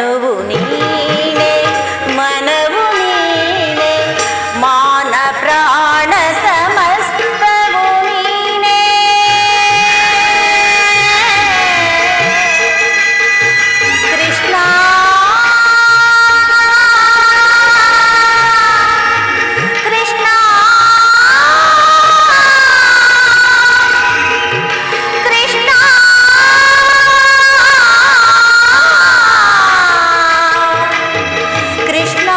ತನುವು ನೀನೆ ಮನವು ನೀನೆ ಮಾನ ಪ್ರಾಣ ಸಮಸ್ತವು ನೀನೆ ಕೃಷ್ಣ ಕೃಷ್ಣ ಕೃಷ್ಣ ಕೃಷ್ಣ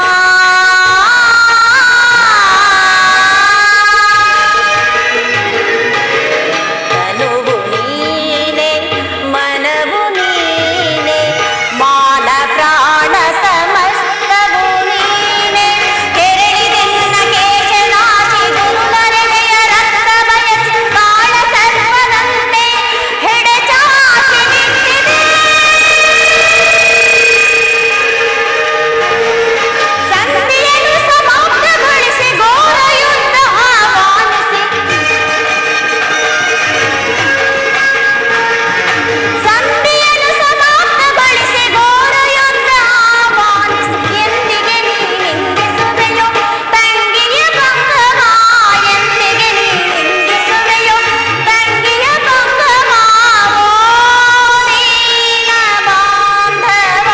ತನುವು ನೀನೆ ಮನವು ನೀನೆ ಮಾನ ಪ್ರಾಣ ಸಮಸ್ತವು ನೀನೆ ಕೆರಳಿದೆನ್ನ ಕೇಶನಾಶಿ ದುರುಳರೆಡೆಯ ರಕ್ತ ಬಯಸಿ ಕಾಳ ಸರ್ಪದಂತೆ ಹೆಡೆಚಾಚಿ ನಿಂತಿದೆ ಸಂಧಿಯನ್ನು ಸಮಾಪ್ತಗೊಳಿಸಿ ಘೋರ ಯುದ್ಧ ಆಹ್ವಾನಿಸಿ ಸಂಧಿಯನ್ನು ಸಮಾಪ್ತಗೊಳಿಸಿ ಘೋರ ಯುದ್ಧ ಆಹ್ವಾನಿಸಿ ಎಂದಿಗೆ ನೀ ನಿಂದಿಸುವೆಯೋ ತಂಗಿಯ ಭಂಗವ ಎಂದಿಗೆ ನೀ ನಿಂದಿಸುವೆಯೋ ತಂಗಿಯ ಭಂಗವ ಓ ನೀನ ಬಾಂಧವ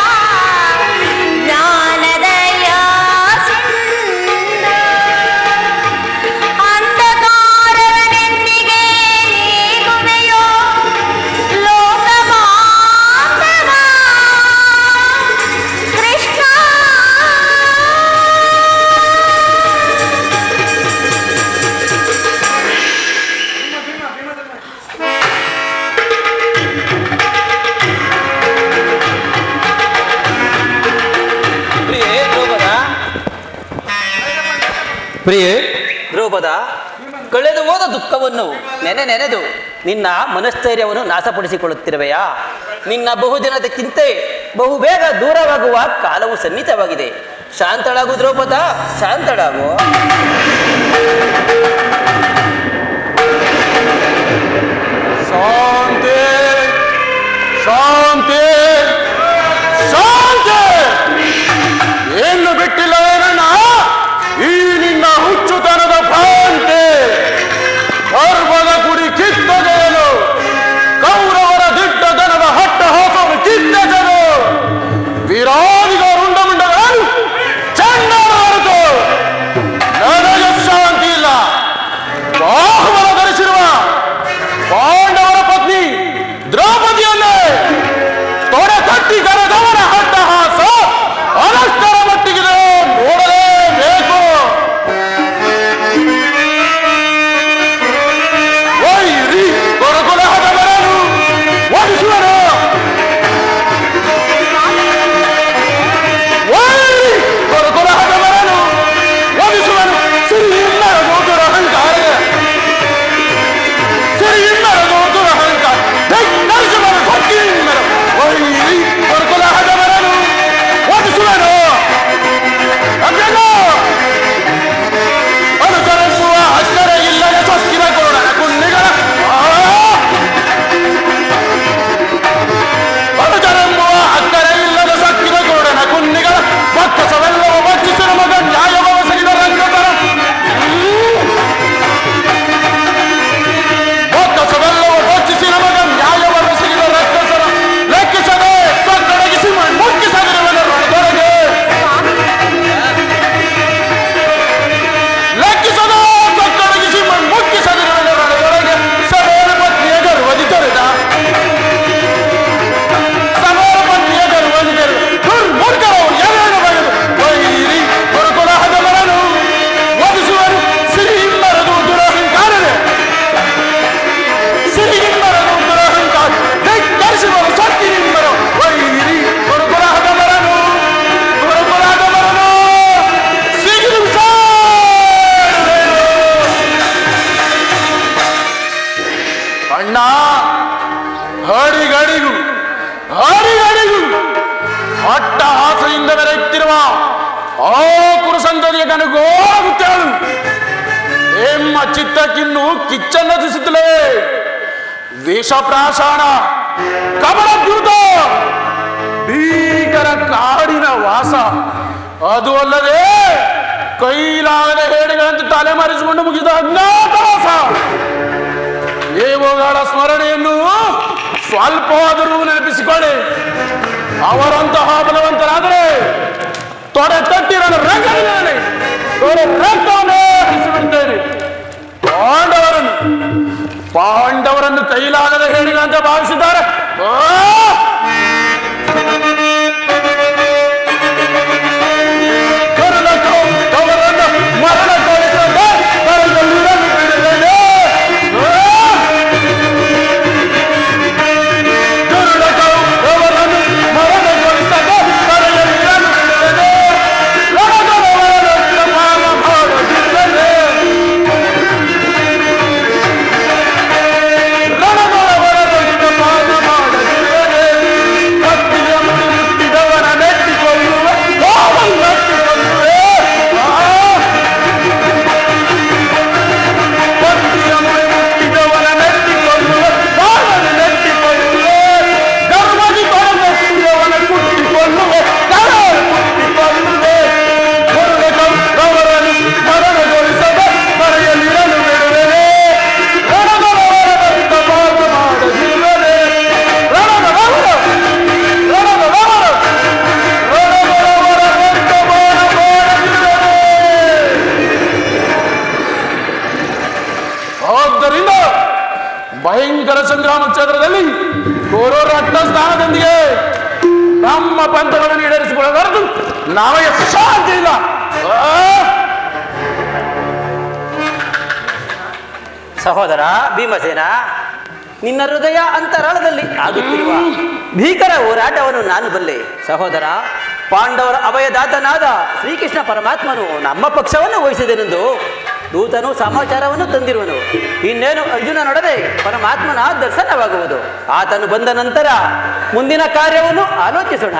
ಜ್ಞಾನದಯ ಸಿಂಧು ಅಂಧಕಾರವನೆಂದಿಗೆ ನೀಗುವೆಯೋ ಲೋಕ ಬಾಂಧವ ಕೃಷ್ಣ ಪ್ರಿಯೇ ದ್ರೌಪದ, ಪ್ರಿಯೇ ದ್ರೌಪದ, ಕಳೆದು ಹೋದ ದುಃಖವನ್ನು ನೆನೆದು ನಿನ್ನ ಮನಸ್ಥೈರ್ಯವನ್ನು ನಾಶಪಡಿಸಿಕೊಳ್ಳುತ್ತಿರುವೆಯಾ? ನಿನ್ನ ಬಹುದಿನದ ಚಿಂತೆ ಬಹುಬೇಗ ದೂರವಾಗುವ ಕಾಲವು ಸನ್ನಿಹಿತವಾಗಿದೆ. ಶಾಂತಳಾಗು ದ್ರೌಪದ, ಶಾಂತಳಾಗು. ಶಾಂತಿ ಶಾಂತಿ ಶಾಂತಿ ಏನು ಬಿಟ್ಟಿಲ್ಲವೇನಣ್ಣ ಈ ನಿನ್ನ ಹುಚ್ಚುತನದ ಭ್ರಾಂತಿ. ಗರ್ಭದ ಗುಡಿ ಕಿತ್ತದೇನು ಕೌರವರ ದಿಟ್ಟತನದ ಹಟ್ಟ ಹಾಕಲು ಕಿತ್ತಜನು ವಿರಾದಿಗ ರುಂಡಮುಂಡಗಳನ್ನು ಚಂಡಾಲ ಹೊರತು ನನಗೆ ಶಾಂತಿ ಇಲ್ಲ. ಬಾಹುಬಲ ಧರಿಸಿರುವ ಪಾಂಡವರ ಪತ್ನಿ ದ್ರೌಪದಿಯನ್ನೇ ತೊಡೆ ತಟ್ಟಿ ಕರೆದವರ ಹಟ್ಟಹಾಸ ಅನಷ್ಟರ ಮಟ್ಟಿಗಿದೆ, ನೋಡಲೇಬೇಕು. ವೈರಿ ಕೊರಕೊಲಹದ ಬರಲು ಓಡಿಸುವರು, ವೈರಿ ಕೊರಕೊಲಹದ ಬರಲು ಓಡಿಸುವರು. ಸಿರಿಯಿಲ್ಲದ ಗೋಚರ ಅಹಂಕಾರ, ಸಿರಿಯಿಲ್ಲದ ಗೋಚರ ಅಹಂಕಾರ ಧಿಕ್ಕರಿಸುವರು. ಭಕ್ತಿಯಿಂದರ ವೈರಿ ಕೊರಕೊಲಹದ ಬರಲು ಓಡಿಸುವರು. ಅನುಸರಿಸುವ ಅಕ್ಷರ ಇಲ್ಲದ ಸೊಕ್ಕಿನ ಕೋಣನ ಕುನ್ನಿಗಳ ಅನುಸರೆಂಬುವ ಅಕ್ಕರೆ ಇಲ್ಲದ ಸೊಕ್ಕಿನ ಕೋಣನ ಕುನ್ನಿಗಳ ಬಕ್ಕಸವೆಲ್ಲವ ಬಚ್ಚಿಸಿದ ಮಗ ನ್ಯಾಯವ ಸಗಿದ ರಂಗತರ ಬಕ್ಕಸವೆಲ್ಲವ ಬಚ್ಚಿಸಿದ ಮಗ ನ್ಯಾಯವ ಸಗಿದ ರಕ್ತಸರ ಲೆಕ್ಕಿಸದೆ ಸೊಕ್ಕಡಗಿಸಿ ಮುಕ್ಕಿಸದಿರುವನ ರಣದೊಳಗೆ ಲೆಕ್ಕಿಸದ ಸೊಕ್ಕಡಗಿಸಿ ಮುಕ್ಕಿಸದಿರುವನ ರಣದೊಳಗೆ ಸಮೇರ ಪತ್ನಿಯ ಗರ್ವದಿ ತೊರೆದ ಸಮೇರ ಪತ್ನಿಯ ಗರ್ವದಿ ತೊರೆದ ದುರ್ಮೂರ್ಖರು ಎಲೆಯನ್ನು ಬಗೆದು ವೈರಿ ಕೊರಕೊಲಹದ ಮರನು ಒದಿಸುವರು. ಸಿರಿಯಿಲ್ಲರದು ದುರಹಂಕಾರವೇ, ಸಿರಿಯಿಲ್ಲರದು ದುರಹಂಕಾರ ಧಿಕ್ಕರಿಸುವರು. ಸತ್ತಿನಿಂಬರು ವೈರಿ ಕೊರಕೊಲಹದ ಮರನು ಸಿಗಿದು ಅಣ್ಣ. ಹರಿಗಡಿಗೂ ಅಟ್ಟಹಾಸದಿಂದ ಬೆರೆಯುತ್ತಿರುವ ಆ ಕುರುಸಂತತಿಯ ಕನಗೋಗುತ್ತೇಳು ಎಮ್ಮ ಚಿತ್ತಕ್ಕಿನ್ನು ಕಿಚ್ಚನ್ನದಿಸುತ್ತಲೇ ವಿಷಪ್ರಾಶಾಣ ಕಮಲದ್ಯೂತ ಭೀಕರ ಕಾಡಿನ ವಾಸ, ಅದು ಅಲ್ಲದೆ ಕೈಲಾಗದ ಹೇಡಿಗಳಂತೆ ತಲೆಮರೆಸಿಕೊಂಡು ಮುಗಿದ ಅಜ್ಞಾತವಾಸ. ದೇವಗಳ ಸ್ಮರಣೆಯನ್ನು ಸ್ವಲ್ಪವಾದರೂ ನೆನಪಿಸಿಕೊಳ್ಳಿ. ಅವರಂತಹ ಬಲವಂತರಾದರೆ ತೊಡೆ ತಟ್ಟಿರಲು ರಂಗದಲ್ಲಿ ತೊಡೆ ರಕ್ತವನ್ನೇ ಹರಿಸಿಬಿಡ್ತೇನೆ. ಪಾಂಡವರನ್ನು ಕೈಲಾಗದ ಹೇಡಿಗಳಂತೆ ಭಾವಿಸಿದ್ದಾರೆ. ಮರಣ ತೋರಿಸದೆ ಕರದಲ್ಲಿರಲು ಬಿಡಲೇನೆ. ಭಯಂಕರ ಸಂಗ್ರಾಮ ಕ್ಷೇತ್ರದಲ್ಲಿ ಕೋರೋರಟ್ಟ ಸ್ಥಾನದೊಂದಿಗೆ ನಮ್ಮ ಪಂಥಗಳನ್ನು ಈಡೇರಿಸಿಕೊಳ್ಳಬಾರದು. ನಮಗೆ ಶಾಂತಿ ಇಲ್ಲ. ಸಹೋದರ ಭೀಮಸೇನ, ನಿನ್ನ ಹೃದಯ ಅಂತರಾಳದಲ್ಲಿ ಆಗುತ್ತಿರುವ ಭೀಕರ ಹೋರಾಟವನ್ನು ನಾನು ಬಲ್ಲೆ. ಸಹೋದರ, ಪಾಂಡವರ ಅಭಯದಾತನಾದ ಶ್ರೀಕೃಷ್ಣ ಪರಮಾತ್ಮನು ನಮ್ಮ ಪಕ್ಷವನ್ನು ವಹಿಸಿದನೆಂದು ದೂತನು ಸಮಾಚಾರವನ್ನು ತಂದಿರುವನು. ಇನ್ನೇನು ಅರ್ಜುನನೊಡನೆ ಪರಮಾತ್ಮನ ದರ್ಶನವಾಗುವುದು. ಆತನು ಬಂದ ನಂತರ ಮುಂದಿನ ಕಾರ್ಯವನ್ನು ಆಲೋಚಿಸೋಣ.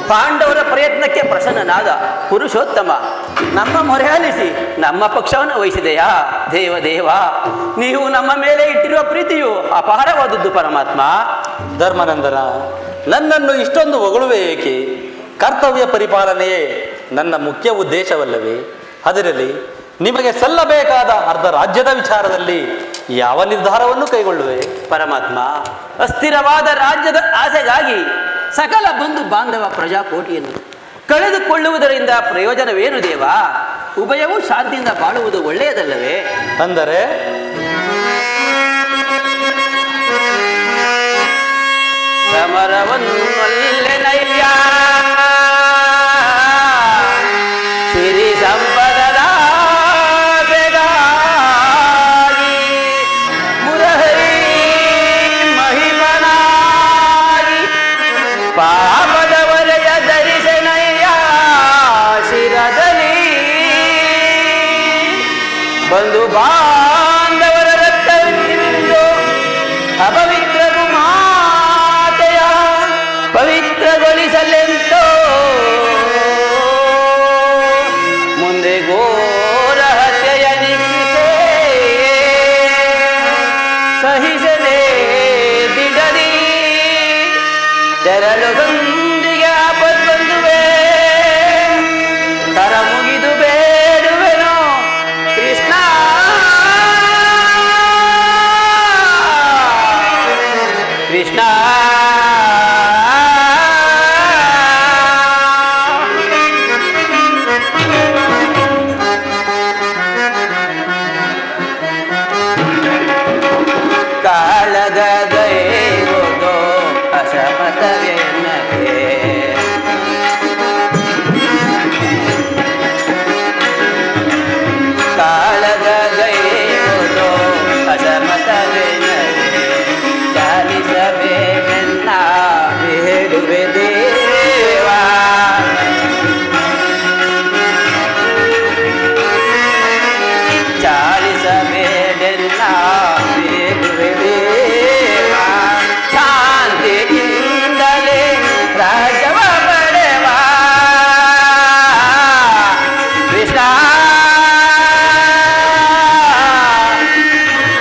ಪಾಂಡವರ ಪ್ರಯತ್ನಕ್ಕೆ ಪ್ರಸನ್ನನಾದ ಪುರುಷೋತ್ತಮ ನಮ್ಮ ಮೊರೆ ಆಲಿಸಿ ನಮ್ಮ ಪಕ್ಷವನ್ನು ವಹಿಸಿದೆಯಾ ದೇವ ನೀವು ನಮ್ಮ ಮೇಲೆ ಇಟ್ಟಿರುವ ಪ್ರೀತಿಯು ಅಪಾರವಾದದ್ದು ಪರಮಾತ್ಮ. ಧರ್ಮನಂದನ, ನನ್ನನ್ನು ಇಷ್ಟೊಂದು ಹೊಗಳುವೆ ಏಕೆ? ಕರ್ತವ್ಯ ಪರಿಪಾಲನೆಯೇ ನನ್ನ ಮುಖ್ಯ ಉದ್ದೇಶವಲ್ಲವೇ? ಅದರಲ್ಲಿ ನಿಮಗೆ ಸಲ್ಲಬೇಕಾದ ಅರ್ಧ ರಾಜ್ಯದ ವಿಚಾರದಲ್ಲಿ ಯಾವ ನಿರ್ಧಾರವನ್ನು ಕೈಗೊಳ್ಳುವೆ? ಪರಮಾತ್ಮ, ಅಸ್ಥಿರವಾದ ರಾಜ್ಯದ ಆಸೆಗಾಗಿ ಸಕಲ ಬಂಧು ಬಾಂಧವ ಪ್ರಜಾಕೋಟಿಯನ್ನು ಕಳೆದುಕೊಳ್ಳುವುದರಿಂದ ಪ್ರಯೋಜನವೇನು ದೇವ? ಉಭಯವೂ ಶಾಂತಿಯಿಂದ ಬಾಳುವುದು ಒಳ್ಳೆಯದಲ್ಲವೇ? ಅಂದರೆ ಸಮರವನ್ನೊಲ್ಲೆನಯ್ಯ ಸಿರಿ ಸಂಪದದ ಬೆಗಾಗಿ ಮುರಹರಿ ಮಹಿಮನಾಗಿ ಪಾಪದ ವಲಯ ಧರಿಸೆನಯ್ಯ ಶಿರದಲ್ಲಿ ಬಂದು ಬಾಂಧವರ ರಕ್ತವಿಂದು ಅಪವಿತ್ರವು ಮಾತೆಯ ಪವಿತ್ರಗೊಳಿಸಲೆಂತೋ ಮುಂದೆ ಘೋರ ಹತ್ಯೆಯ ನಿಕ್ಷಿಸೆ ಸಹಿಸಲೇ ದಿಡದಿ ತೆರಳು ಸಂದಿಗೆ ಆಪತ್ ಬಂದುವೆ ತರ ಮುಗಿದು ಬೇಡುವೆನೋ ಕೃಷ್ಣ. ಕೃಷ್ಣ ಕಾಳಗ ದೈವದೋ ಅಸಮತವೇನಗೆ ಕಾಳಗ ದೈವದೋ ಅಸಮತವೇನಗೆ ಚಾಲಿಸಬೇಕೆನ್ನ ಬೇಡುವೆ ದೇವಾ. ಚಾಲಿಸಬೇಡೆನ್ನ ಬೇಡುವೆ ದೇವಾ. ಶಾಂತಿಯಿಂದಲೇ ರಾಜ್ಯವ ಪಡೆವ ಕೃಷ್ಣ.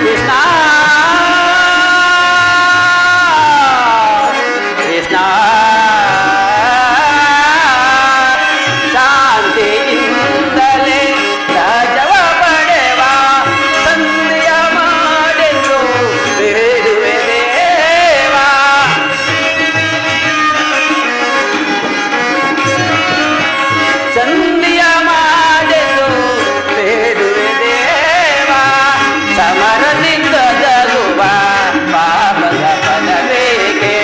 ಕೃಷ್ಣ ಕೃಷ್ಣ ಶಾಂತಿಯಿಂದಲೇ ರಾಜವ ಪಡೆವ ಸಂಧಿಯ ಮಾಡೆಂದು ಬೇಡುವೆ ದೇವಾ. ಸಂಧಿಯ ಮಾಡೆಂದು ಬೇಡುವೆ ದೇವಾ. ಸಮರದಿಂದ ಜಗುವ ಪಾಪದ ಫಲವೇಕೆ?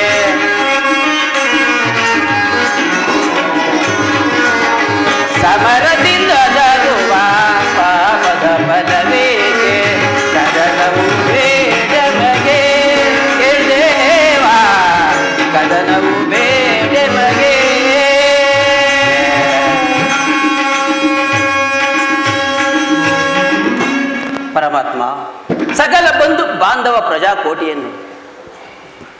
ಸಮರದಿಂದ ಜಗುವ ಪಾಪದ ಫಲವೇಕೆ? ಕದನವು ಬೇಡ ಮಗೆ ಕೇಳೇವಾ, ಕದನವು ಬೇಡ ಮಗೆ. ಪರಮಾತ್ಮ, ಸಕಲ ಬಂಧು ಬಾಂಧವ ಪ್ರಜಾಕೋಟಿಯನ್ನು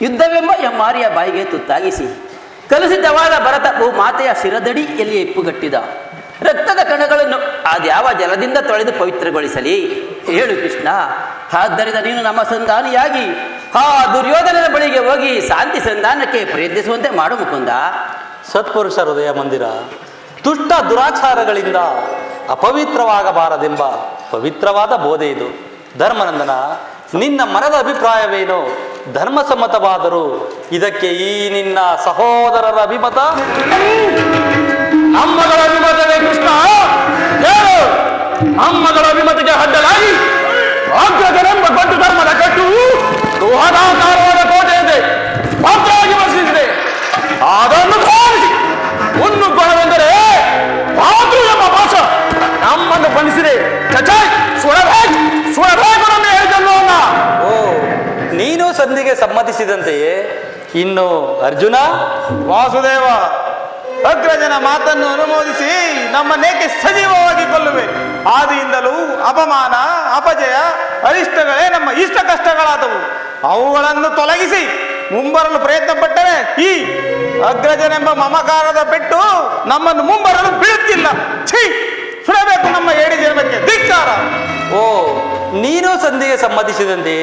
ಯುದ್ಧವೆಂಬ ಎಮ್ಮಾರಿಯ ಬಾಯಿಗೆ ತುತ್ತಾಗಿಸಿ ಕಲುಷಿತವಾದ ಭರತ ಮಾತೆಯ ಶಿರದಡಿಯಲ್ಲಿ ಇಪ್ಪುಗಟ್ಟಿದ ರಕ್ತದ ಕಣಗಳನ್ನು ಅದ್ಯಾವ ಜಲದಿಂದ ತೊಳೆದು ಪವಿತ್ರಗೊಳಿಸಲಿ ಹೇಳು ಕೃಷ್ಣ. ಆದ್ದರಿಂದ ನೀನು ನಮ್ಮ ಸಂಧಾನಿಯಾಗಿ ಆ ದುರ್ಯೋಧನನ ಬಳಿಗೆ ಹೋಗಿ ಶಾಂತಿ ಸಂಧಾನಕ್ಕೆ ಪ್ರಯತ್ನಿಸುವಂತೆ ಮಾಡು ಮುಕುಂದ. ಸತ್ಪುರುಷ ಹೃದಯ ಮಂದಿರ, ದುಷ್ಟ ದುರಾಚಾರಗಳಿಂದ ಅಪವಿತ್ರವಾಗಬಾರದೆಂಬ ಪವಿತ್ರವಾದ ಬೋಧೆ ಇದು. ಧರ್ಮನಂದನ, ನಿನ್ನ ಮನದ ಅಭಿಪ್ರಾಯವೇನು? ಧರ್ಮಸಮ್ಮತವಾದರೂ ಇದಕ್ಕೆ ಈ ನಿನ್ನ ಸಹೋದರರ ಅಭಿಮತ? ಅಮ್ಮಗಳ ಅಭಿಮತವೇ ಕೃಷ್ಣ? ಹೇಳು. ಅಮ್ಮಗಳ ಅಭಿಮತಿಗೆ ಅಡ್ಡಲಾಗಿ ಅಗ್ರಜನೆಂಬ ಗಂಡು ಧರ್ಮದ ಕಟ್ಟು ಬೃಹದಾಕಾರವಾದ ಕೋಟೆಯಂತೆ ಭದ್ರವಾಗಿ ಬಸಿದಿದೆ. ಅದನ್ನು ತೋರಿಸಿ ಒಂದು ಗುಣವೆಂದರೆ ಮಾತೃ ಎಂಬ ಭಾಷ ನಮ್ಮನ್ನು ಬಂಧಿಸಿದೆ. ಚಚಾಯ್ ಸುಡಬೇಕು ನಮ್ಮ ಹೇಳಿದನ್ನು. ಓ, ನೀನು ಸಂಧಿಗೆ ಸಮ್ಮತಿಸಿದಂತೆಯೇ. ಇನ್ನು ಅರ್ಜುನ? ವಾಸುದೇವ, ಅಗ್ರಜನ ಮಾತನ್ನು ಅನುಮೋದಿಸಿ ನಮ್ಮನ್ನೇಕೆ ಸಜೀವವಾಗಿ ಕೊಲ್ಲುವೆ? ಆದಿಯಿಂದಲೂ ಅಪಮಾನ, ಅಪಜಯ, ಅರಿಷ್ಟಗಳೇ ನಮ್ಮ ಇಷ್ಟ ಕಷ್ಟಗಳಾದವು. ಅವುಗಳನ್ನು ತೊಲಗಿಸಿ ಮುಂಬರಲು ಪ್ರಯತ್ನ ಪಟ್ಟರೆ ಈ ಅಗ್ರಜನೆಂಬ ಮಮಕಾರದ ಪೆಟ್ಟು ನಮ್ಮನ್ನು ಮುಂಬರಲು ಬೀಳುತ್ತಿಲ್ಲ. ಛೀ, ಸುಡಬೇಕು ನಮ್ಮ ಏಡಿ ಜನ್ಮಕ್ಕೆ ಧಿಕ್ಕಾರ. ಓ, ನೀನು ಸಂಧಿಗೆ ಸಮ್ಮತಿಸಿದಂತೆ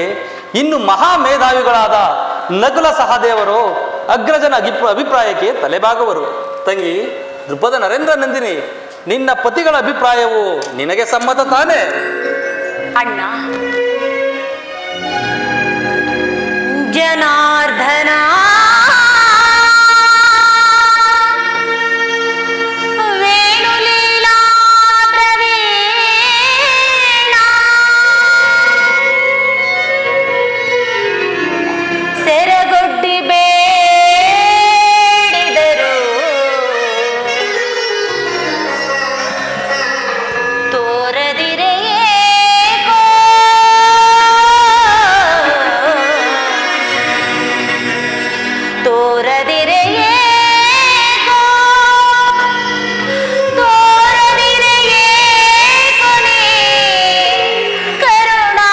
ಇನ್ನು ಮಹಾ ಮೇಧಾವಿಗಳಾದ ನಕುಲ ಸಹದೇವರು ಅಗ್ರಜನ ಅಭಿಪ್ರಾಯಕ್ಕೆ ತಲೆಬಾಗುವರು. ತಂಗಿ ದೃಪದ ನರೇಂದ್ರ ನಂದಿನಿ, ನಿನ್ನ ಪತಿಗಳ ಅಭಿಪ್ರಾಯವು ನಿನಗೆ ಸಮ್ಮತ ತಾನೇ? ಅಣ್ಣ, ಜನಾರ್ದನ ವೇಣುಲೀಲಾ ಪ್ರವೀಣ ಸೆರಗೊಡ್ಡಿ ಬೇಡಿದರು ತೋರದಿರೆ ಏಕೋ ತೋರದಿರೆ ಏಕೋ ತೋರದಿರೆ ಏಕೋ ನೀ ಕರುಣಾ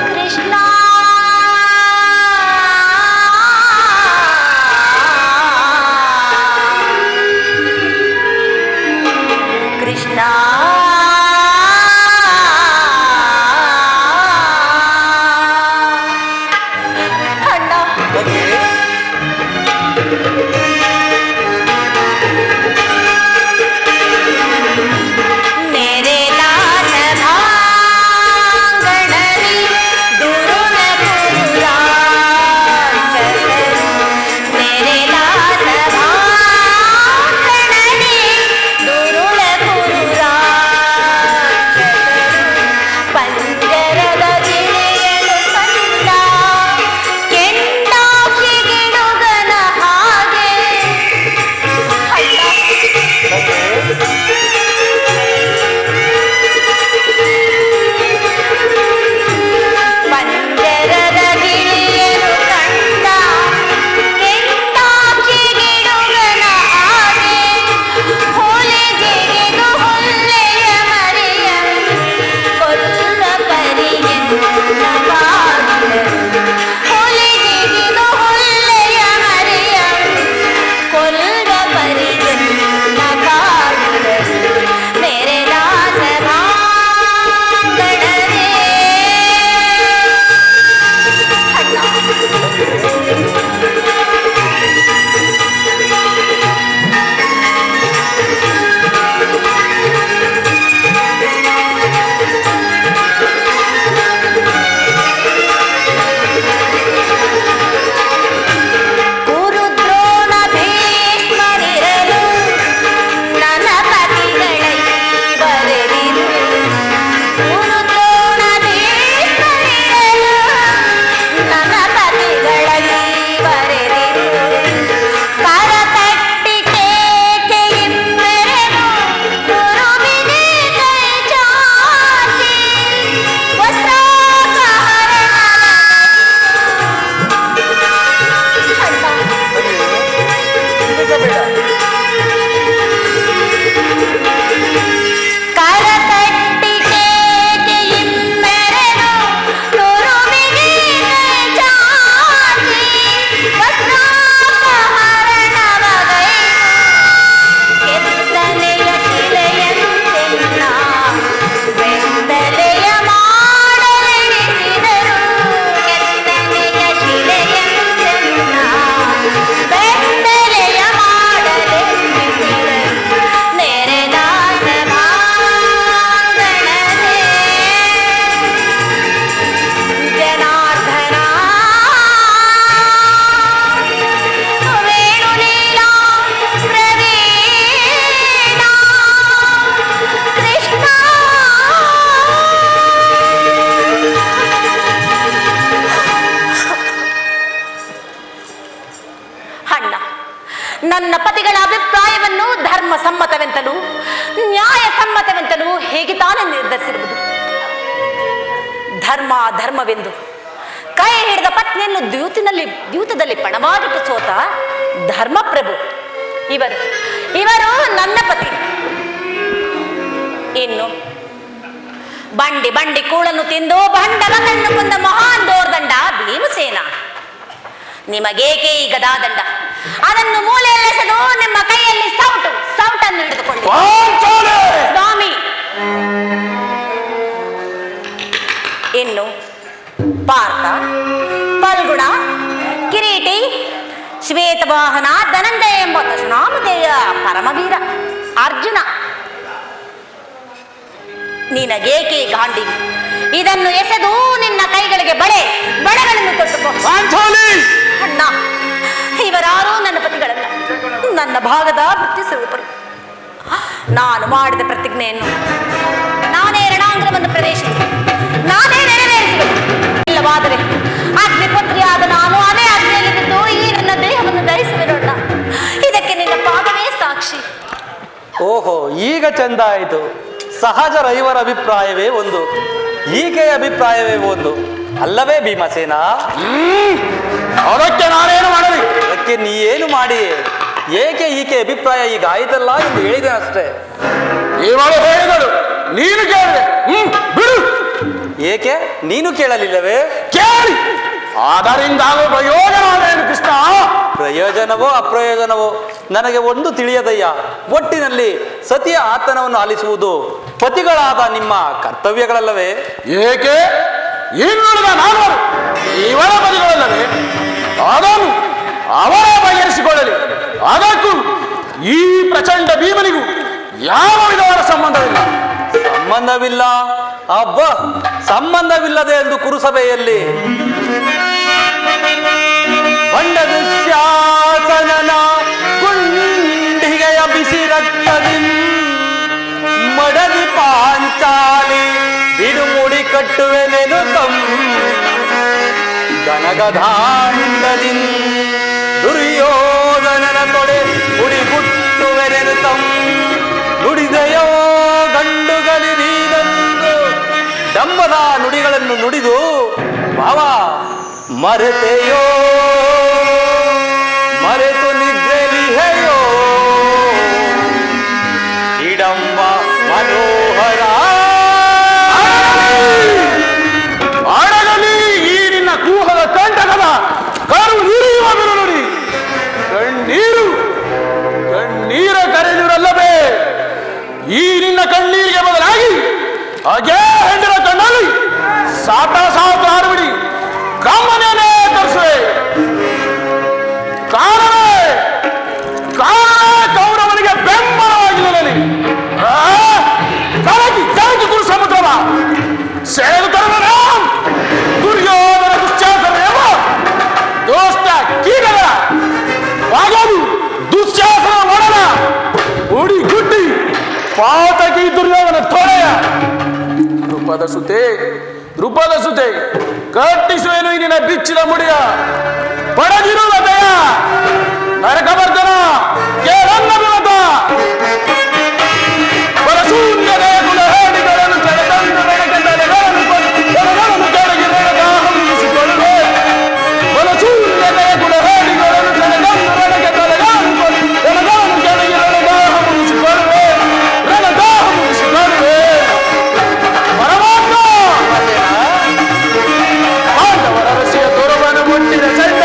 ಕೃಷ್ಣ ಕೃಷ್ಣ ಅಣ್ಣ, ನೆರೆಲಾ ಸಭಾಂಗಣದಿ ದುರುಳ ಪುರಾಂಚಕರು ನೆರೆಲಾ ಸಭಾಂಗಣದಿ ದುರುಳ ಪುರಾಂಚಕರು ಪಂಜರದ ಗಿಳಿಯಲು ಕಂಡ ಕೆಂಡಾಕ್ಷಿಗಿಡುಗನ ಹಾಗೆ ಪಂಜರದ ಗಿಳಿಯಲು ಕಂಡ ಕೆಂಡಾಕ್ಷಿಗಿಡುಗನ ಹಾಗೆ ಹೊಲೆ ಜಿಗಿದು ಹೊಲ್ಲೆಯ ಮರಿಯ ಕೊಲ್ಲ ಪರಿಯನ್ನು ಕಾಡಿದರು ಹೊಲೆ ಜಿಗಿದು ಹೊಲ್ಲೆಯ ಮರಿಯ ಕೊಲ್ಲ ಪರಿಯನ್ನು ಕಾಡಿದರು ನೆರೆಲಾ ಸಭಾಂಗಣದೇ ಗುರುದ್ರೋಣ ಭೀಷ್ಮರಿರಲು ನನ್ನ ಪತಿಗಳೈ ಬರೆದಿರು ಗುರುದ್ರೋಣ ಭೀಷ್ಮರಿರಲು ನನ್ನ ಪತಿಗಳೈ ಬರೆದಿರು ಕರತಟ್ಟಿ ಕೇಕೆಯಿಮ್ಮೆರೆದು ಗುರುವಿಗೆ ಕೈ ಚಾಚಿ ಕರತಟ್ಟಿ ಕೇಕೆಯಿಮ್ಮೆರೆದು ಗುರುವಿಗೆ ಕೈ ಚಾಚಿ ವಸ್ತ್ರಾಪಹರಣವಗೈದು ಕೆತ್ತನೆಯ ಶಿಲೆಯಂತೆನ್ನ ಬೆತ್ತಲೆಯ ಮಾಡಲೆಣಿಸಿದರು ಕೆತ್ತನೆಯ ಶಿಲೆಯಂತೆನ್ನ ಬೆತ್ತಲೆಯ ಮಾಡಲೆಣಿಸಿದರು ನೆರೆಲಾ ಸಭಾಂಗಣದೇ ಜನಾರ್ದನ ವೇಣುಲೀಲಾ ಪ್ರವೀಣ ಕೃಷ್ಣ ಅಣ್ಣ, ನನ್ನ ಪತಿಗಳ ಅಭಿಪ್ರಾಯವನ್ನು ಧರ್ಮ ಸಮ್ಮತವೆಂತಲೂ ನ್ಯಾಯ ಸಮ್ಮತವೆಂತಲೂ ಹೇಗೆ ತಾನೇ ನಿರ್ಧರಿಸಿರುವುದು? ಧರ್ಮ ಧರ್ಮವೆಂದು ಕೈ ಹಿಡಿದ ಪತ್ನಿಯನ್ನು ದ್ಯೂತದಲ್ಲಿ ಪಣವಾಗಿಟ್ಟು ಸೋತ ಧರ್ಮಪ್ರಭು ಇವರು ನನ್ನ ಪತಿ. ಇನ್ನು ಬಂಡಿ ಬಂಡಿ ಕೂಳನ್ನು ತಿಂದು ಬಂಡಲನ್ನು ಕೊಂದ ಮಹಾನ್ ದೋರ್ದಂಡ ಭೀಮಸೇನ. ನಿಮಗೇಕೆ ಈ ಗದಾದಂಡ? ಅದನ್ನು ಮೂಲೆಯಲ್ಲೆಸೆದು ನಿಮ್ಮ ಕೈಯಲ್ಲಿ ಸೌಟನ್ನು ಹಿಡಿದುಕೊಳ್ಳಿ. ಸ್ವಾಮಿ, ಇನ್ನು ಪಾರ್ಥ, ಫಲ್ಗುಣ, ಕಿರೀಟಿ, ಶ್ವೇತವಾಹನ, ಧನಂಜಯ ಎಂಬ ದಶನಾಮಧೇಯ ಪರಮವೀರ ಅರ್ಜುನ, ನಿನಗೇಕೆ ಗಾಂಡಿ? ಇದನ್ನು ಎಸೆದು ನಿನ್ನ ಕೈಗಳಿಗೆ ಬಳೆಗಳನ್ನು ಕೊಟ್ಟುಕೋ. ಅಣ್ಣ, ಇವರಾರೂ ನನ್ನ ಪತಿಗಳಲ್ಲ, ನನ್ನ ಭಾಗದ ವೃತ್ತಿ ಸ್ವರೂಪರು. ನಾನು ಮಾಡಿದ ಪ್ರತಿಜ್ಞೆಯನ್ನು ನಾನೇ ರಣಾಂಗಣವನ್ನು ಪ್ರವೇಶಿಸಿ ನಾನೇ ನೆರವೇರಿಸಬೇಕು. ಇಲ್ಲವಾದರೆ ಅಗ್ನಿಪುತ್ರಿಯಾದ ನಾನು ಅದೇ ಅಗ್ನಿಯಲ್ಲಿ ಬಿದ್ದು ಈ ನನ್ನ ದೇಹವನ್ನು ದಹಿಸುವೆನೋಣ. ಇದಕ್ಕೆ ನಿನ್ನ ಪಾದವೇ ಸಾಕ್ಷಿ. ಓಹೋ, ಈಗ ಚಂದ ಆಯಿತು. ಸಹಜ ರೈವರ ಅಭಿಪ್ರಾಯವೇ ಒಂದು, ಈಕೆಯ ಅಭಿಪ್ರಾಯವೇ ಒಂದು, ಅಲ್ಲವೇ ಭೀಮಸೇನ? ಅದಕ್ಕೆ ನಾನೇನು ಮಾಡಲಿ? ಅದಕ್ಕೆ ನೀ ಏನು ಮಾಡಿ? ಏಕೆ ಈಕೆ ಅಭಿಪ್ರಾಯ ಈಗ ಆಯ್ತಲ್ಲ ಎಂದು ಹೇಳಿದೆ ಅಷ್ಟೇ. ಇವಳು ಹೇಳಿದಳು, ನೀನು ಕೇಳಿದೆ. ಬಿಡು. ಏಕೆ ನೀನು ಕೇಳಲಿಲ್ಲವೇ? ಕೇಳಿ, ಅದರಿಂದ ಪ್ರಯೋಜನವೇನು ಕೃಷ್ಣ? ಪ್ರಯೋಜನವೋ ಅಪ್ರಯೋಜನವೋ ನನಗೆ ಒಂದು ತಿಳಿಯದಯ್ಯ. ಒಟ್ಟಿನಲ್ಲಿ ಸತಿಯ ಆತನವನ್ನು ಆಲಿಸುವುದು ಪತಿಗಳಾದ ನಿಮ್ಮ ಕರ್ತವ್ಯಗಳಲ್ಲವೇ? ಏಕೆ ಇನ್ನುಳಿದ ನಾಲ್ವರು ಇವರ ಬದಿಗಳಲ್ಲವೇ? ಅದನ್ನು ಅವರೇ ಬಗೆಹರಿಸಿಕೊಳ್ಳಲಿ. ಅದಕ್ಕೂ ಈ ಪ್ರಚಂಡ ಭೀಮನಿಗೂ ಯಾವ ವಿಧವಾದ ಸಂಬಂಧವಿಲ್ಲ. ಸಂಬಂಧವಿಲ್ಲ? ಅಬ್ಬ, ಸಂಬಂಧವಿಲ್ಲದೆ ಎಂದು ಕುರುಸಭೆಯಲ್ಲಿ ಬಂಡ ದುಶ್ಯಾಸನನ ಗುಂಡಿಗೆಯ ಬಿಸಿ ರಕ್ತದಿ ಮಡದಿ ಪಾಂಚಾಲಿ ಬಿಡುಮುಡಿ ಕಟ್ಟುವೆನೆನು ಗನಗಧಾಂಡದಿ ದುರ್ಯೋಧನನ ತೊಡೆ ಉಡಿಗುಟ್ಟುವೆನೆನು ನುಡಿದೆಯೋ ಗಂಡುಗಲಿ ನೀನಂದು ಡಂಬದ ನುಡಿಗಳನ್ನು ನುಡಿದು ಭಾವ ಮರೆತೆಯೋ ಮರೆತು ನಿದ್ರೆಲಿಹೆಯೋ ಇಡಂಬ ಮನೋಹರ ಆಡಗಲಿ ಈ ನಿನ್ನ ಕೂಹದ ಕಂಟಕದ ಕರು ಹಿರಿಯುವ ಬಿರುನುಡಿ. ಕಣ್ಣೀರ ಕರೆದಿರಲ್ಲವೇ? ಈ ನಿನ್ನ ಕಣ್ಣೀರಿಗೆ ಬದಲಾಗಿ ಹಾಗೇ ಹೆಂಡಿನ ಕಣ್ಣಲ್ಲಿ ಸಾಟ ಆಡುಬಿಡಿ ಕಮ್ಮನೇನೆ ತರಿಸುವೆ. ಕಾರಣವೇ ಕೌರವನಿಗೆ ಬೆಂಬಲವಾಗಿಲ್ಲ. ಕರಗಿ ಕುರು ಸಮುದ್ರವ ಸೆಳೆದು ತರುವನ ದುರ್ಯೋಧನ ದುಶ್ಯಾಸನ ಎಂಬ ದೋಷ್ಟ ಕೀಟಗಳ ಹಾಗಾಗಿ ದುಶ್ಯಾಸನ ಒಡನ ಉಡಿ ಗುಡ್ಡಿ ಪಾತಕಿ ದುರ್ಯೋಧನ ತೊಳೆಯ ದೃಪದ ಸುತೆ ಕಟ್ಟಿಸುವೆನು ನಿನ್ನ ಬಿಚ್ಚಿದ ಮುಡಿಯ ಪಡೆದಿರುವ ದಯ ನರಕವರ್ಧನ ಕೇಳನ್ನ ವಿಮತ ಪರಶೂನ್ಯದಯ ಕುಲ ಹೇಳಿಗಳನ್ನು ಕೆಳದಂದು ನನಗೆ ತಲೆಗಳನ್ನು ಕೆಳಗೆ ರಣಗಾಹಿಸಿಕೊಳ್ಳುವೆ. ಪರಶೂನ್ಯದಯ ಕುಲ ಹೇಳಿಗಳನ್ನು ಕೆಳದಂದು ನನಗೆ ತಲೆಗಳನ್ನು ಕೆಳಗೆ ರಣಗಾಹಿಸಿಕೊಳ್ಳುವೆ. ಪರಮಾತ್ಮ ಪಾಂಡವರ ರಸಿಯ ತೋರವನ್ನು ಮುಟ್ಟಿದ ಚಂಡ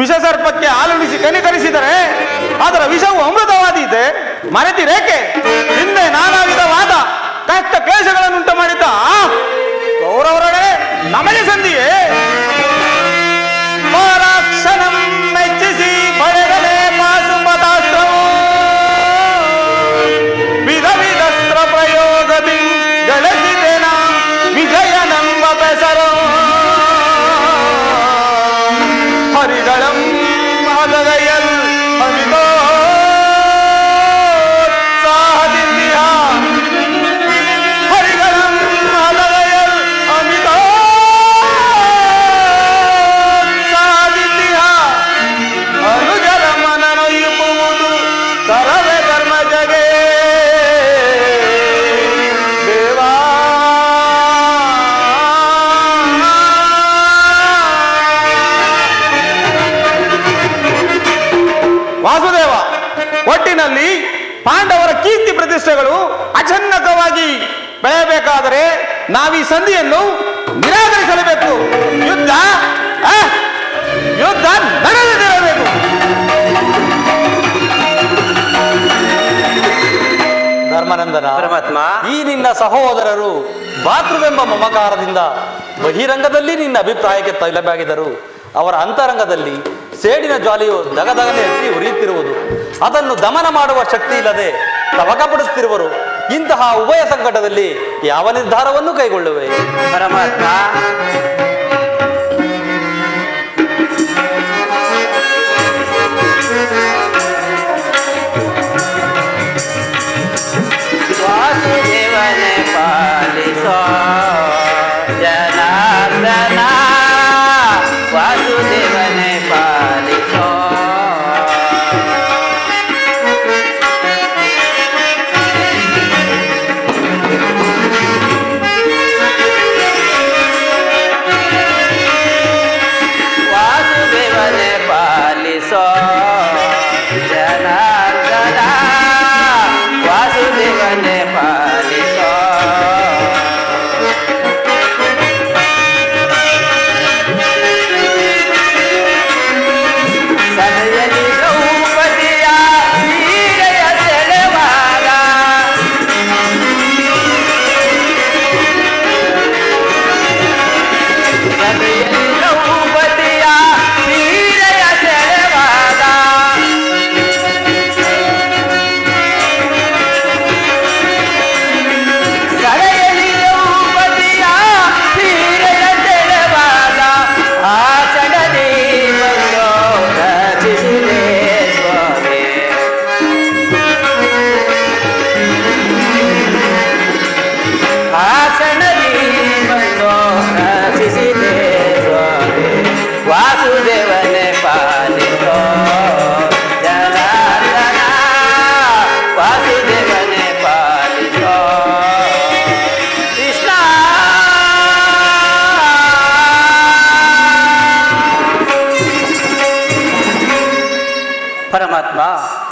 ವಿಷಸರ್ಪಕ್ಕೆ ಹಾಲುಣಿಸಿ ಕನಿಕರಿಸಿದರೆ ಅದರ ವಿಷವು ಅಮೃತವಾದೀತೆ ಮರೆತಿರೇಕೆ? ಹಿಂದೆ ನಾನಾ ವಿಧವಾದ ಕಷ್ಟ ಕ್ಲೇಶಗಳನ್ನುಂಟು ಮಾಡಿದ್ದ ಕೌರವರೊಡನೆ ನಮಗೆ ಸಂಧಿಯೇ? ಪರಾಕ್ಷಣಂ ಮೆಚ್ಚಿಸಿ ಪಡೆದನೆ ಪಾಶುಪತಾಸ್ತ್ರವು ವಿಧ ವಿಧಸ್ತ್ರ ಪ್ರಯೋಗದಿ ಗಳಿಸಿದೆನ ವಿಜಯನೆಂಬ ಬೆಸರು ಹರಿಗಳಂ ಹಲಗಯಲ್ ಅಮಿತೋತ್ಸಾಹದಿಂದಿಹ ಹರಿಗಳಂ ಹಲಗಯಲ್ ಅಮಿತೋತ್ಸಾಹದಿಂದಿಹ ಅನುಜರ ಮನನೊಯ್ಯುವುದು ಕರವೇ ಧರ್ಮಜಗೆ ದೇವಾ. ವಾಸುದೇವ, ಒಟ್ಟಿನಲ್ಲಿ ಪಾಂಡವರ ಕೀರ್ತಿ ಪ್ರತಿಷ್ಠೆಗಳು ಅಚನ್ನಕವಾಗಿ ಬೆಳೆಯಬೇಕಾದರೆ ನಾವೀ ಸಂಧಿಯನ್ನು ನಿರಾಕರಿಸಲೇಬೇಕು. ಯುದ್ಧ ಯುದ್ಧ ನಡೆದಿರಬೇಕು. ಧರ್ಮನಂದನ, ಪರಮಾತ್ಮ, ಈ ನಿನ್ನ ಸಹೋದರರು ಭಾತೃವೆಂಬ ಮಮಕಾರದಿಂದ ಬಹಿರಂಗದಲ್ಲಿ ನಿನ್ನ ಅಭಿಪ್ರಾಯಕ್ಕೆ ತೈಲಬಾಗಿದರು. ಅವರ ಅಂತರಂಗದಲ್ಲಿ ಸೇಡಿನ ಜ್ವಾಲೆಯು ದಗದಗನೆ ಎತ್ತಿ ಉರಿಯುತ್ತಿರುವುದು. ಅದನ್ನು ದಮನ ಮಾಡುವ ಶಕ್ತಿ ಇಲ್ಲದೆ ತವಕಪಡುತ್ತಿರುವರು. ಇಂತಹ ಉಭಯ ಸಂಕಟದಲ್ಲಿ ಯಾವ ನಿರ್ಧಾರವನ್ನು ಕೈಗೊಳ್ಳುವೆ? ಪರಮಾತ್ಮ, ವಾಸುದೇವನೇ ಪಾಲಿಸೋ ಜನಾರ್ದನ, ವಾಸುದೇವನೇ ಪಾಲಿಸೋ. ವಾಸುದೇವನೇ ಪಾಲಿಸೋ ಜನಾರ್ದನ, ವಾಸುದೇವನೇ ಪಾಲಿಸೋ. ಸಭೆಯಲ್ಲಿ ದ್ರೌಪದಿಯ ಸೀರೆಯ ಸೆಳೆವಾಗ, ಸಭೆಯಲ್ಲಿ ದ್ರೌಪದಿಯ ಸೀರೆಯ ಸೆಳೆವಾಗ, ಸಭೆಯಲ್ಲಿ ದ್ರೌಪದಿಯ ಸೀರೆಯ ಸೆಳೆವಾಗ ಆ ಕ್ಷಣದಿ ಬಂದು ರಚಿಸಿದೆ ಸ್ವಾಮಿ. ಆ ಕ್ಷಣದಿ ಬಂದು ರಚಿಸಿದೆ ಸ್ವಾಮಿ. ವಾಸುದೇವನೇ ಪಾಲಿಸೋ ಜನಾರ್ದನ, ವಾಸುದೇವನೇ ಪಾಲಿಸೋ ಕೃಷ್ಣ. ಪರಮಾತ್ಮ,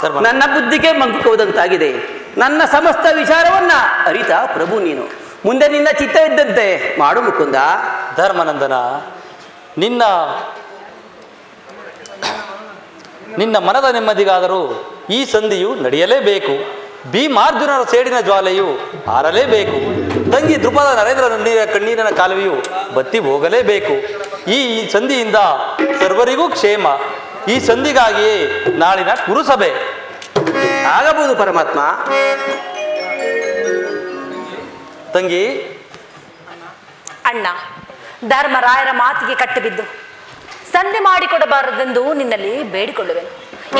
ಧರ್ಮ. ನನ್ನ ಬುದ್ಧಿಗೆ ಮಂಕುವುದಂತಾಗಿದೆ. ನನ್ನ ಸಮಸ್ತ ವಿಚಾರವನ್ನ ಅರಿತ ಪ್ರಭು ನೀನು. ಮುಂದೆ ನಿನ್ನ ಚಿತ್ತವಿದ್ದಂತೆ ಮಾಡು ಮುಕುಂದ. ಧರ್ಮನಂದನ, ನಿನ್ನ ಮನದ ನೆಮ್ಮದಿಗಾದರೂ ಈ ಸಂಧಿಯು ನಡೆಯಲೇಬೇಕು. ಭೀಮಾರ್ಜುನರ ಸೇಡಿನ ಜ್ವಾಲೆಯು ಆರಲೇಬೇಕು. ತಂಗಿ ದೃಪದ ನರೇಂದ್ರ ಕಣ್ಣೀರಿನ ಕಾಲುವೆಯು ಬತ್ತಿ ಹೋಗಲೇಬೇಕು. ಈ ಸಂಧಿಯಿಂದ ಸರ್ವರಿಗೂ ಕ್ಷೇಮ. ಈ ಸಂಧಿಗಾಗಿಯೇ ನಾಳಿನ ಕುರುಸಭೆ ಆಗಬಹುದು ಪರಮಾತ್ಮ. ತಂಗಿ, ಅಣ್ಣ, ಧರ್ಮರಾಯರ ಮಾತಿಗೆ ಕಟ್ಟಿಬಿದ್ದು ಸಂಧಿ ಮಾಡಿಕೊಡಬಾರದೆಂದು ನಿನ್ನಲ್ಲಿ ಬೇಡಿಕೊಳ್ಳುವೆನು.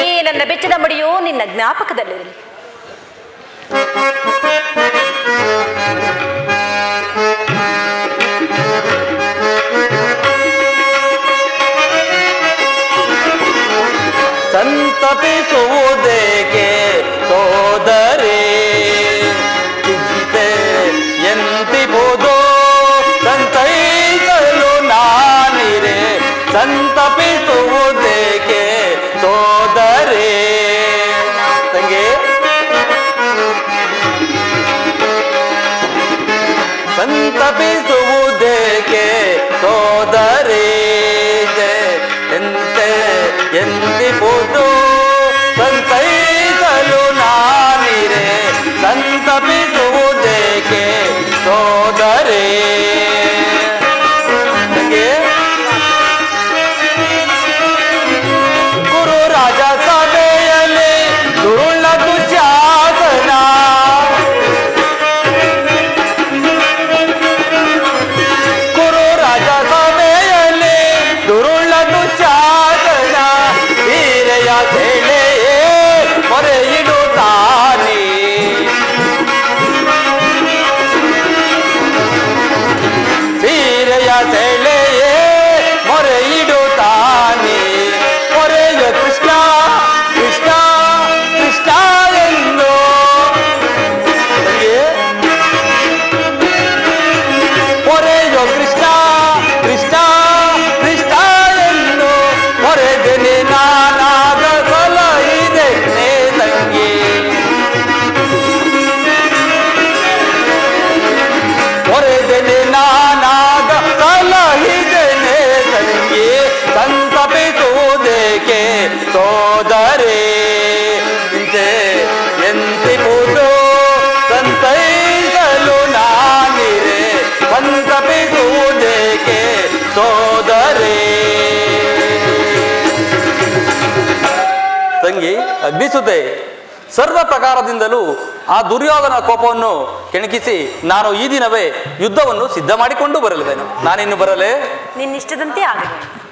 ಈ ನನ್ನ ಬೆಚ್ಚದ ಮಡಿಯು ನಿನ್ನ ಜ್ಞಾಪಕದಲ್ಲಿರಲಿ. ಸಂತಪಿಸುವುದೇಕೆ ಸೋದರೇ, ಚಿಂತೆ ಎಂತಿಬಹುದು ಸಂತೈಸಲು ನಾನಿರೆ. ಸಂತಪಿಸುವುದೇಕೆ ಸೋದರೇ. ತಂಗಿ, ಸಂತಪಿಸುವುದೇಕೆ ಸೋದರೇ, ಎಂತೆ ಎಂದಿಪುದು ಸಂತೈಸಲು ನಾನಿರೆ ಸಂತಪಿಸುವುದೇಕೆ ಸೋದರೇ. ಗುರು ರಾಜ ಸಭೆಯಲ್ಲಿ ದುರುಳ ದುಶ್ಯಾಸನ ಗುರು ರಾಜ ಸಭೆಯಲ್ಲಿ ದುರುಳ ದುಶ್ಯಾಸನ ಹೀರೆಯ ಸೆಳೆಯೇ ಮೊರೆ ಇಡುತ್ತಾನೆ. ಸೀರೆಯ ಸೆಳೆಯೇ ಮೊರೆ ಇಡುತ್ತಾನೆ. ಮೊರೆಯ ಕೃಷ್ಣ ಕೃಷ್ಣ ಕೃಷ್ಣ ಎಂದು ಮೊರೆಯೋ ಕೃಷ್ಣ ಕೃಷ್ಣ ಕೃಷ್ಣ ಎಂದು ಮೊರೆದೆನೆ ನಾನಾಗ ಸಲಹಿದೆ ತಂಗಿ. ಮೊರೆದೆನೆ ನಾನಾಗ ಸಲಹಿದೆನೆ ತಂಗಿ ಸಂತಪಿಸುವುದೇಕೆ ಸೋದರೇ. ಎಂತಿಪುದು ಸಂತೈಸಲು ನಾನಿರೆ ಸಂತಪಿಸುವುದೇಕೆ ಸೋದರೇ. ತಂಗಿ ಅಗ್ನಿಸುತೆ, ಸರ್ವ ಪ್ರಕಾರದಿಂದಲೂ ಆ ದುರ್ಯೋಧನ ಕೋಪವನ್ನು ಕೆಣಕಿಸಿ ನಾನು ಈ ದಿನವೇ ಯುದ್ಧವನ್ನು ಸಿದ್ಧ ಮಾಡಿಕೊಂಡು ಬರಲಿದ್ದೇನೆ. ನಾನಿನ್ನು ಬರಲೇ? ನಿನ್ನಿಷ್ಟದಂತೆ ಆಗಲಿ.